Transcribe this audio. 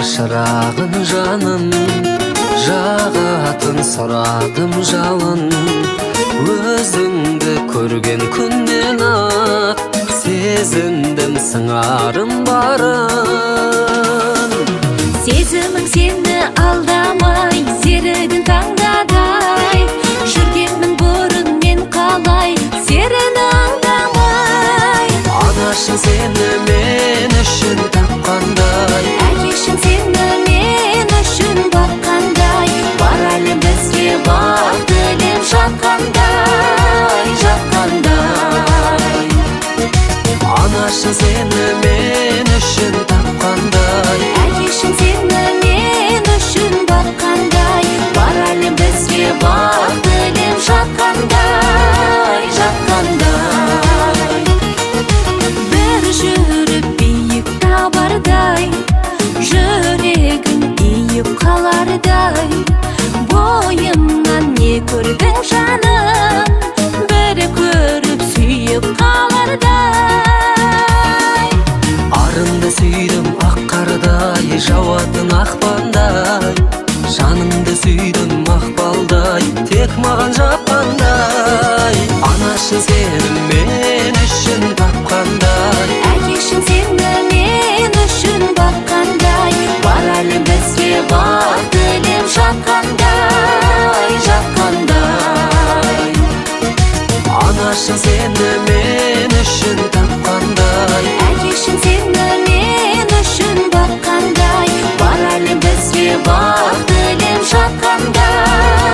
шырағын жаным, жағатын сұрадым жалын. Өзіңді көрген күннен ақ сезіндім сыңарым барын. Сезімің сені алдамай, серігін таңдадай. Жүргенмін бұрын мен қалай, серіні аңдамай. Анашың сені мен үшін тапқандай, Әкешің сені мен үшін баққандай. Бар әлем бізге бақ тілеп жатқандай, жатқандай. Анашың сені мен үшін тапқандай, Әкешің сені мен үшін баққандай. Бар әлем бізге бақ тілеп жатқандай, жатқандай. Бір жүріп биік табардай, жүрегің иіп қалардай. Бойымнан не көрдің жаным, бірі көріп сүйіп қалардай. арынды сүйдім ақ қардай, жауатын ақпандай. Жаныңды сүйдім мақпалдай, тек маған жапқандай. Анашың сені мен үшін тапқандай, Әкешің сені мен үшін баққандай. Бар әлем бізге бақ тілеп жатқандай, жатқандай. анашың сені мен үшін